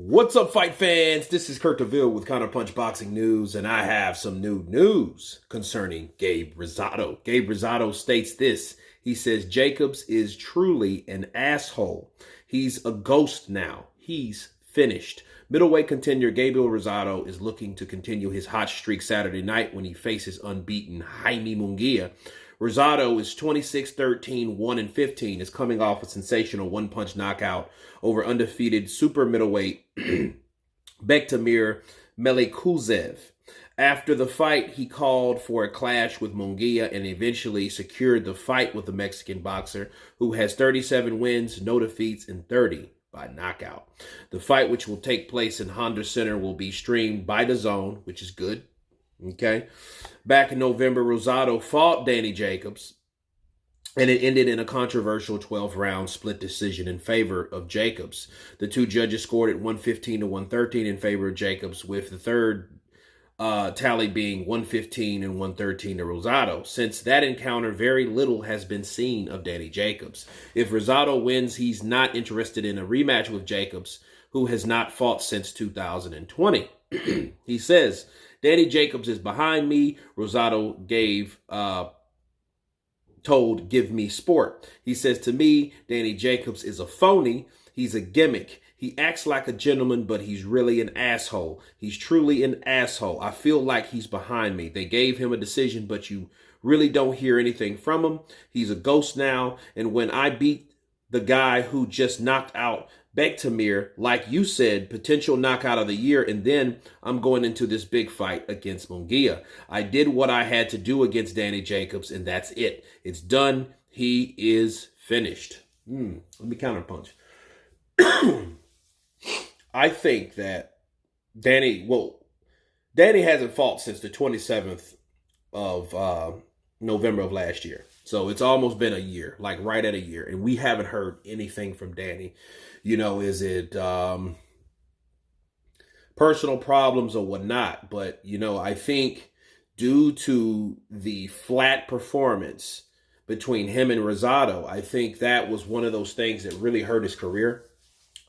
What's up, fight fans? This is Kurt DeVille with Counterpunch Boxing News, and I have some new news concerning Gabe Rosado. Gabe Rosado states this. He says, Jacobs is truly an asshole. He's a ghost now. He's finished. Middleweight contender Gabriel Rosado is looking to continue his hot streak Saturday night when he faces unbeaten Jaime Munguia. Rosado is 26-13, 1-15, is coming off a sensational one-punch knockout over undefeated super middleweight Bektamir Melikuziev. After the fight, he called for a clash with Munguia and eventually secured the fight with the Mexican boxer, who has 37 wins, no defeats, and 30 by knockout. The fight, which will take place in Honda Center, will be streamed by DAZN, which is good. Okay. Back in November, Rosado fought Danny Jacobs, and it ended in a controversial 12-round split decision in favor of Jacobs. The two judges scored at 115 to 113 in favor of Jacobs, with the third tally being 115 and 113 to Rosado. Since that encounter, very little has been seen of Danny Jacobs. If Rosado wins, he's not interested in a rematch with Jacobs, who has not fought since 2020. He says, Danny Jacobs is behind me. Rosado told Give Me Sport. He says, to me, Danny Jacobs is a phony. He's a gimmick. He acts like a gentleman, but he's really an asshole. He's truly an asshole. I feel like he's behind me. They gave him a decision, but you really don't hear anything from him. He's a ghost now. And when I beat the guy who just knocked out Bektamir, like you said, potential knockout of the year, and then I'm going into this big fight against Munguia. I did what I had to do against Danny Jacobs, and that's it. It's done. He is finished. Let me counterpunch. I think that Danny hasn't fought since the 27th of November of last year. So it's almost been a year, like right at a year. And we haven't heard anything from Danny. You know, is it personal problems or whatnot? But, you know, I think due to the flat performance between him and Rosado, I think that was one of those things that really hurt his career.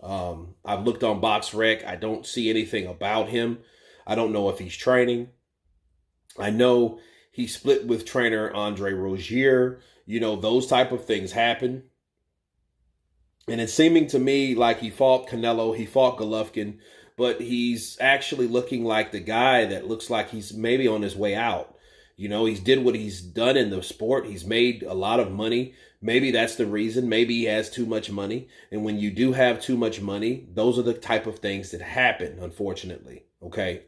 I've looked on BoxRec. I don't see anything about him. I don't know if he's training. I know he split with trainer Andre Rozier. You know, those type of things happen. And it's seeming to me like he fought Canelo, he fought Golovkin, but he's actually looking like the guy that looks like he's maybe on his way out. You know, he's did what he's done in the sport. He's made a lot of money. Maybe that's the reason. Maybe he has too much money. And when you do have too much money, those are the type of things that happen, unfortunately. Okay.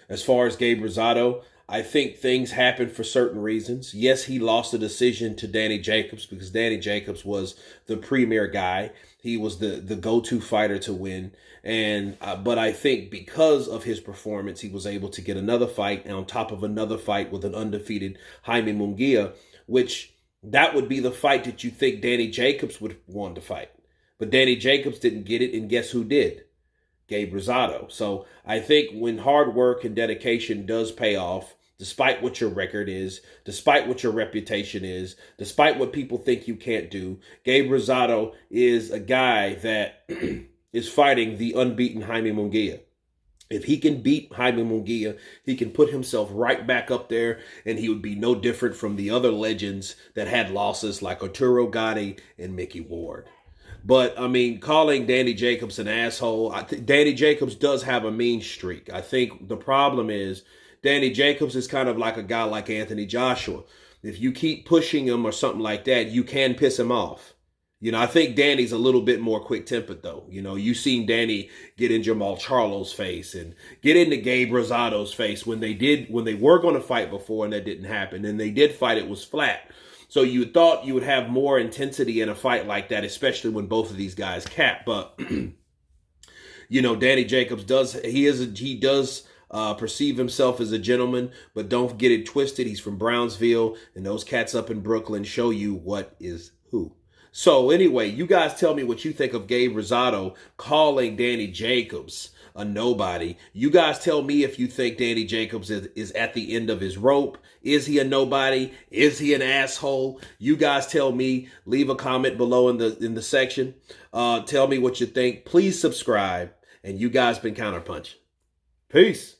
As far as Gabe Rosado, I think things happen for certain reasons. Yes, he lost the decision to Danny Jacobs because Danny Jacobs was the premier guy. He was the go-to fighter to win. And but I think because of his performance, he was able to get another fight on top of another fight with an undefeated Jaime Munguia, which that would be the fight that you think Danny Jacobs would want to fight. But Danny Jacobs didn't get it, and guess who did? Gabe Rosado. So I think when hard work and dedication does pay off, despite what your record is, despite what your reputation is, despite what people think you can't do, Gabe Rosado is a guy that is fighting the unbeaten Jaime Munguia. If he can beat Jaime Munguia, he can put himself right back up there, and he would be no different from the other legends that had losses like Arturo Gatti and Mickey Ward. But, I mean, calling Danny Jacobs an asshole, Danny Jacobs does have a mean streak. I think the problem is Danny Jacobs is kind of like a guy like Anthony Joshua. If you keep pushing him or something like that, you can piss him off. You know, I think Danny's a little bit more quick-tempered, though. You know, you've seen Danny get in Jamal Charlo's face and get into Gabe Rosado's face when they were going to fight before and that didn't happen. And they did fight, it was flat. So you thought you would have more intensity in a fight like that, especially when both of these guys cap. But, you know, Danny Jacobs does perceive himself as a gentleman, but don't get it twisted. He's from Brownsville, and those cats up in Brooklyn show you what is who. So anyway, you guys tell me what you think of Gabe Rosado calling Danny Jacobs a nobody. You guys tell me if you think Danny Jacobs is at the end of his rope. Is he a nobody? Is he an asshole? You guys tell me. Leave a comment below in the section. Tell me what you think. Please subscribe. And you guys been counterpunching. Peace.